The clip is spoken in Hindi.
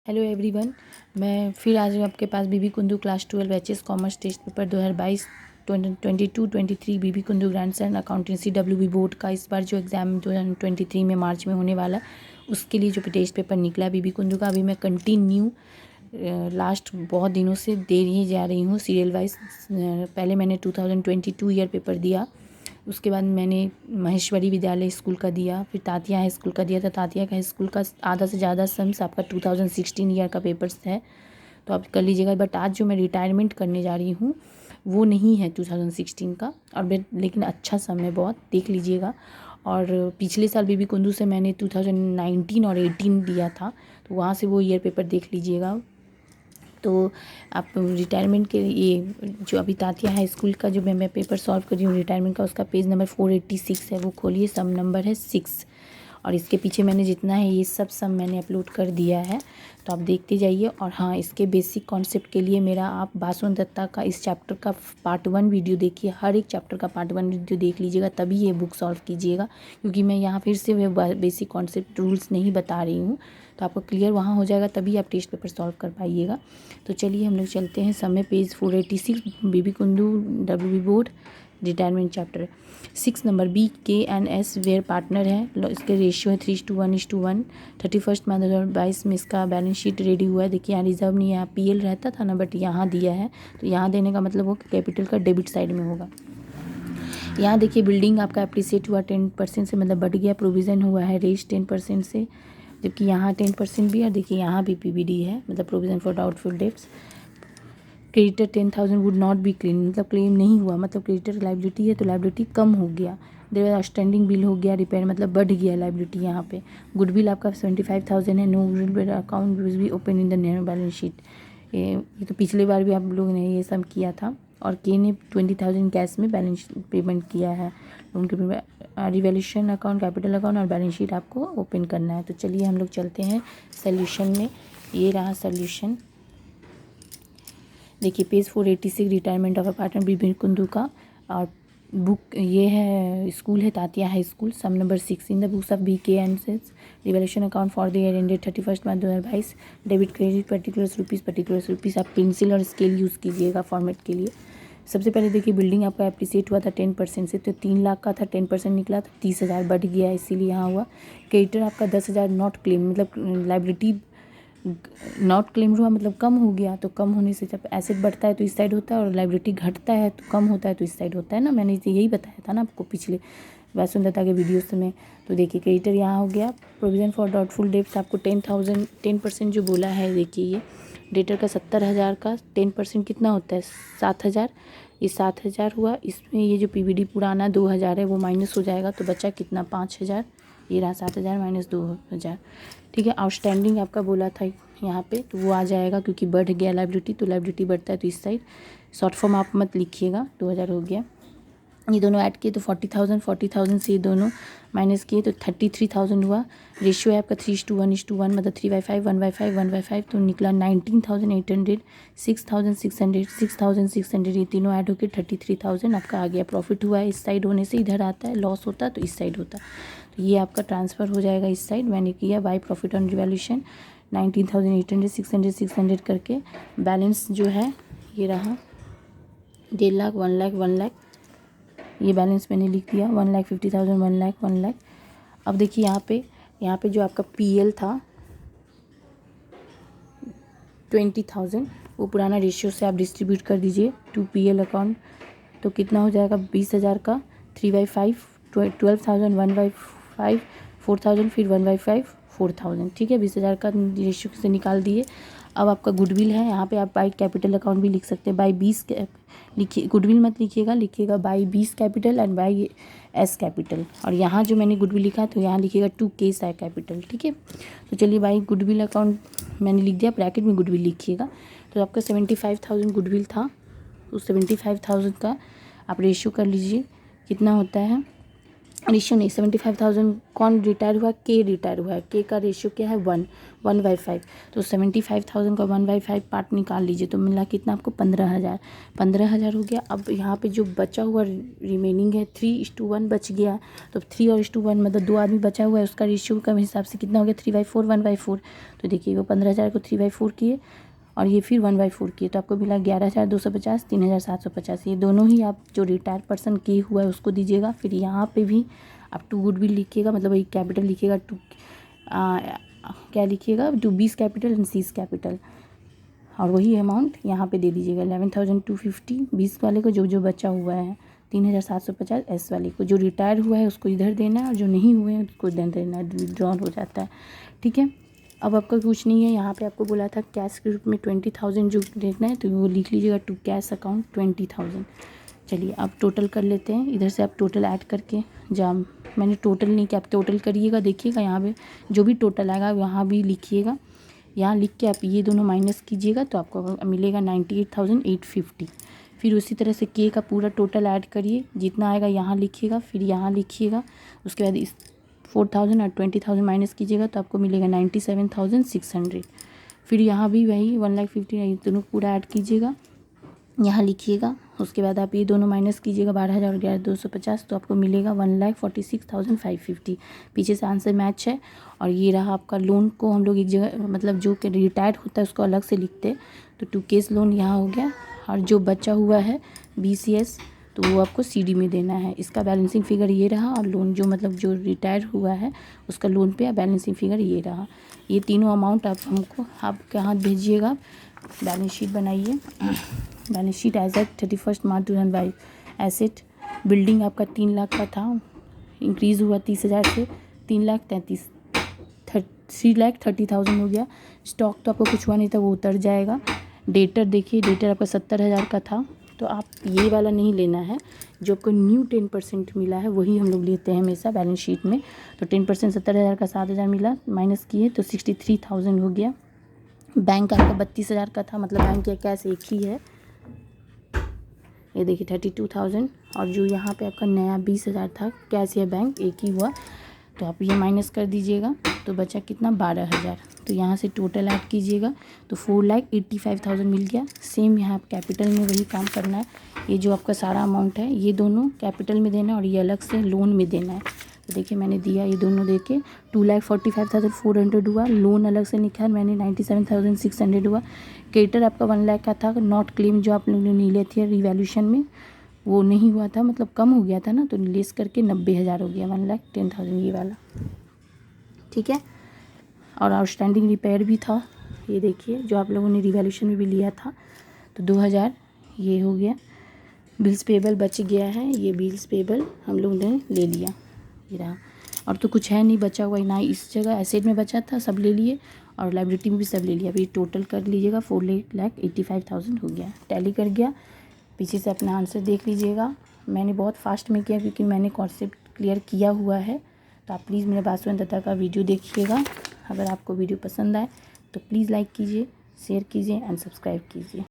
हेलो एवरीवन, मैं फिर आज आपके पास B B Kundu class 12 HS commerce test paper 2022 22-23 B B Kundu grandson accountancy WB board का इस बार जो एग्ज़ाम 2023 में मार्च में होने वाला उसके लिए जो टेस्ट पेपर निकला बीबी कुंदू का, अभी मैं कंटिन्यू लास्ट बहुत दिनों से दे ही जा रही हूँ सीरियल वाइज। पहले मैंने 2022 ईयर पेपर दिया, उसके बाद मैंने महेश्वरी विद्यालय स्कूल का दिया, फिर तातिया हाई स्कूल का दिया था। तातिया हाई स्कूल का आधा से ज़्यादा सम्स आपका 2016 ईयर का पेपर्स है, तो आप कर लीजिएगा। बट आज जो मैं रिटायरमेंट करने जा रही हूँ वो नहीं है 2016 का, और लेकिन अच्छा सम है, बहुत देख लीजिएगा। और पिछले साल बीबी कुंदू से मैंने 2019 और 18 दिया था, तो वहाँ से वो ईयर पेपर देख लीजिएगा। तो आप रिटायरमेंट के ये जो अभी तातिया हाई स्कूल का जो मैं पेपर सॉल्व कर रही हूँ रिटायरमेंट का, उसका पेज नंबर 486 है, वो खोलिए। सम नंबर है 6 और इसके पीछे मैंने जितना है ये सब सम मैंने अपलोड कर दिया है, तो आप देखते जाइए। और हाँ, इसके बेसिक कॉन्सेप्ट के लिए मेरा आप बासुन दत्ता का इस चैप्टर का पार्ट 1 वीडियो देखिए, हर एक चैप्टर का पार्ट 1 वीडियो देख लीजिएगा, तभी ये बुक सॉल्व कीजिएगा। क्योंकि मैं यहाँ फिर से बेसिक कॉन्सेप्ट रूल्स नहीं बता रही हूँ, तो आपको क्लियर वहाँ हो जाएगा, तभी आप टेस्ट पेपर सॉल्व कर पाइएगा। तो चलिए हम लोग चलते हैं समय page 486 B B Kundu WB board retirement chapter 6 number BKNS where partner है। इसके रेशियो है 3:1:1। 31 मार्च 2022 में इसका बैलेंस शीट रेडी हुआ है। देखिए यहाँ रिजर्व नहीं है, यहाँ PL रहता था ना, बट यहाँ दिया है, तो यहाँ देने का मतलब वो कैपिटल का डेबिट साइड में होगा। यहाँ देखिए बिल्डिंग आपका अप्रिसिएट हुआ 10% से, मतलब बढ़ गया। प्रोविज़न हुआ है रेज 10% से, जबकि यहाँ 10% भी है। देखिए यहाँ भी PBD है, मतलब provision for doubtful debts. Creditor 10,000 would not be claim, मतलब क्लेम नहीं हुआ, मतलब क्रेडिटर लाइबिलिटी है तो लाइबिलिटी कम हो गया। देयर आउटस्टैंडिंग बिल हो गया रिपेयर, मतलब बढ़ गया लाइबिलिटी यहाँ पे। गुडविल आपका 75,000 है। No goodwill account will be open in the new balance sheet. ये तो पिछले बार भी आप लोगों ने ये सब किया था। और के ने 20,000 कैश में बैलेंस पेमेंट किया है। उनके रिवैल्यूएशन अकाउंट, कैपिटल अकाउंट और बैलेंस शीट आपको ओपन करना है। तो चलिए हम लोग चलते हैं सोल्यूशन में। ये रहा सोल्यूशन, देखिए page 486 retirement of apartment BB Kundu का। और बुक ये है, स्कूल है Tatia high school. Sum number 6 in the books of BKNS revaluation account for the year ended 31 March 2022। Debit credit particulars rupees आप पेंसिल और स्केल यूज़ कीजिएगा फॉर्मेट के लिए। सबसे पहले देखिए बिल्डिंग आपका अप्रिसिएट हुआ था 10% से, तो 3 लाख का था, 10% निकला तो 30,000 बढ़ गया, इसीलिए यहाँ हुआ। क्रेडिटर आपका 10,000 नॉट क्लेम, मतलब लाइबिलिटी नॉट क्लेम हुआ, मतलब कम हो गया। तो कम होने से जब एसेट बढ़ता है तो इस साइड होता है, और लाइबिलिटी घटता है तो कम होता है तो इस साइड होता है ना। मैंने यही बताया था ना आपको पिछले वैसुंदता के वीडियोस में। तो देखिए क्रेडिटर यहाँ हो गया। प्रोविज़न फॉर डाउटफुल डेट्स आपको 10% जो बोला है, देखिए ये डेटर का 70,000 का 10% कितना होता है 7,000। ये 7,000 हुआ। इसमें ये जो PBD पुराना 2,000 है वो माइनस हो जाएगा, तो बचा कितना 5,000। ये रहा 7,000 माइनस 2,000, ठीक है। आउटस्टैंडिंग आपका बोला था यहाँ पे, तो वो आ जाएगा क्योंकि बढ़ गया लाइबिलिटी, तो लाइबिलिटी बढ़ता है तो इस साइड। शॉर्ट फॉर्म आप मत लिखिएगा, 2,000 हो गया। ये दोनों ऐड किए तो 40,000 से ये दोनों माइनस किए तो 33,000 हुआ। रेशियो है आपका 3:1:1, मतलब 3/5 1/5 1/5, तो निकला 19,800 6,600 ये तीनों ऐड होकर 33,000 आपका आ गया। प्रॉफिट हुआ है इस साइड होने से, इधर आता है, लॉस होता है तो इस साइड होता। तो ये आपका ट्रांसफ़र हो जाएगा इस साइड। मैंने किया बाय प्रॉफिट ऑन रिवैल्यूएशन 19,800 600 करके। बैलेंस जो है ये रहा 1.5 लाख 1 लाख 1 लाख, ये बैलेंस मैंने लिख दिया। 1,50,000 1 लाख 1 लाख। अब देखिए यहाँ पे जो आपका PL था 20,000, वो पुराना रेशियो से आप डिस्ट्रीब्यूट कर दीजिए टू PL अकाउंट, तो कितना हो जाएगा 20,000 का 3/5 12,000 1/5 4,000, फिर 1/5 4,000, ठीक है। 20,000 का रेशियो से निकाल दिए। अब आपका गुडविल है, यहाँ पे आप बाई कैपिटल अकाउंट भी लिख सकते हैं। बाई 20 लिखिए, गुडविल मत लिखिएगा by 20 capital and by S capital. और यहाँ जो मैंने गुडविल लिखा है तो यहाँ लिखिएगा 2K कैपिटल, ठीक है। तो चलिए बाई गुडविल अकाउंट मैंने लिख दिया, ब्रैकेट में गुडविल लिखिएगा। तो आपका 75,000 गुडविल था, उस 75,000 का आप रेशियो कर लीजिए कितना होता है। रेशियो नहीं, 75,000 कौन रिटायर हुआ, के रिटायर हुआ है, के का रेशियो क्या है 1/5। तो 75,000 का 1/5 पार्ट निकाल लीजिए, तो मिला कितना आपको 15,000 हो गया। अब यहाँ पे जो बचा हुआ रिमेनिंग है 3:1 बच गया, तो 3:1 मतलब 2 आदमी बचा हुआ है, उसका रेशियो का हिसाब से कितना हो गया 3/4 1/4। तो देखिए वो 15,000 को 3/4 किए और ये फिर 1/4 किए, तो आपको मिला 11,250, 3,750। ये दोनों ही आप जो रिटायर पर्सन किए हुआ है उसको दीजिएगा। फिर यहाँ पे भी आप टू गुडविल लिखिएगा, मतलब वही कैपिटल लिखिएगा, क्या लिखिएगा, टू बीस कैपिटल एंड सीज कैपिटल, और वही अमाउंट यहाँ पे दे दीजिएगा 11,250 बीस वाले को, जो बचा हुआ है 3,750 एस वाले को, जो रिटायर हुआ है उसको इधर देना है और जो नहीं हुए हैं उसको इधर देना है, विड्रॉल हो जाता है। ठीक है, अब आपका कुछ नहीं है। यहाँ पे आपको बोला था कैश के रूप में 20,000 जो देखना है, तो वो लिख लीजिएगा टू कैश अकाउंट 20,000। चलिए अब टोटल कर लेते हैं, इधर से आप टोटल ऐड करके, जब मैंने टोटल नहीं किया, आप टोटल करिएगा, देखिएगा यहाँ पे जो भी टोटल आएगा वहाँ भी लिखिएगा, यहाँ लिख के आप ये दोनों माइनस कीजिएगा तो आपको मिलेगा 98,850। फिर उसी तरह से के का पूरा टोटल ऐड करिए, जितना आएगा यहाँ लिखिएगा, फिर यहाँ लिखिएगा, उसके बाद इस 4,000 और 20,000 माइनस कीजिएगा तो आपको मिलेगा 97,600। फिर यहाँ भी वही 1,50,000 दोनों पूरा ऐड कीजिएगा, यहाँ लिखिएगा, उसके बाद आप ये दोनों माइनस कीजिएगा 12,000 और 11,250, तो आपको मिलेगा 1,46,550। पीछे से आंसर मैच है। और ये रहा आपका लोन को हम लोग एक जगह, मतलब जो कि रिटायर्ड होता है उसको अलग से लिखते हैं, तो 2 केस लोन यहाँ हो गया, और जो बचा हुआ है BCS तो वो आपको CD में देना है। इसका बैलेंसिंग फिगर ये रहा, और लोन जो मतलब जो रिटायर हुआ है उसका लोन पे बैलेंसिंग फिगर ये रहा। ये तीनों अमाउंट आप हमको आपके हाथ भेजिएगा, बैलेंस शीट बनाइए। Balance sheet as eight 31 March 2022। Asset building आपका 3 लाख का था, इंक्रीज़ हुआ 30,000 से 3,30,000 हो गया। स्टॉक तो आपको कुछ हुआ नहीं था, वो उतर जाएगा। डेटर देखिए, डेटर आपका 70,000 का था, तो आप ये वाला नहीं लेना है, जो आपको न्यू 10% मिला है वही हम लोग लेते हैं हमेशा बैलेंस शीट में। तो 10% 70,000 का 7,000 मिला, माइनस किए तो 63,000 हो गया। बैंक आपका 32,000 का था, मतलब बैंक या कैश एक ही है, ये देखिए 32,000, और जो यहाँ पे आपका नया 20,000 था कैश या बैंक एक ही हुआ, तो आप ये माइनस कर दीजिएगा तो बचा कितना 12,000। तो यहाँ से टोटल ऐड कीजिएगा तो 4,85,000 मिल गया। सेम यहाँ आप कैपिटल में वही काम करना है, ये जो आपका सारा अमाउंट है ये दोनों कैपिटल में देना है और ये अलग से लोन में देना है। तो देखिए मैंने दिया, ये दोनों दे के 2,45,400 हुआ, लोन अलग से लिखा है मैंने 97,600 हुआ। क्रेडिटर आपका 1 लाख का था, नॉट क्लेम जो आप लोगों ने नहीं लेते थे रिवैल्यूएशन में, वो नहीं हुआ था, मतलब कम हो गया था ना, तो लेस करके 90,000 हो गया, 1,10,000 ये वाला। ठीक है, और आउटस्टैंडिंग रिपेयर भी था, ये देखिए जो आप लोगों ने रिवैल्यूएशन में भी लिया था, तो 2,000 ये हो गया। बिल्स पेबल बच गया है, ये बिल्स पेबल हम लोग ने ले लिया, ये रहा। और तो कुछ है नहीं बचा हुआ, ना इस जगह एसेट में बचा था, सब ले लिए, और लाइबिलिटी में भी सब ले लिया। अभी टोटल कर लीजिएगा 4,85,000 हो गया, टैली कर गया। पीछे से अपना आंसर देख लीजिएगा, मैंने बहुत फास्ट में किया क्योंकि मैंने कॉन्सेप्ट क्लियर किया हुआ है। तो आप प्लीज़ मेरे बासुअन दत्ता का वीडियो देखिएगा। अगर आपको वीडियो पसंद आए तो प्लीज़ लाइक कीजिए, शेयर कीजिए एंड सब्सक्राइब कीजिए।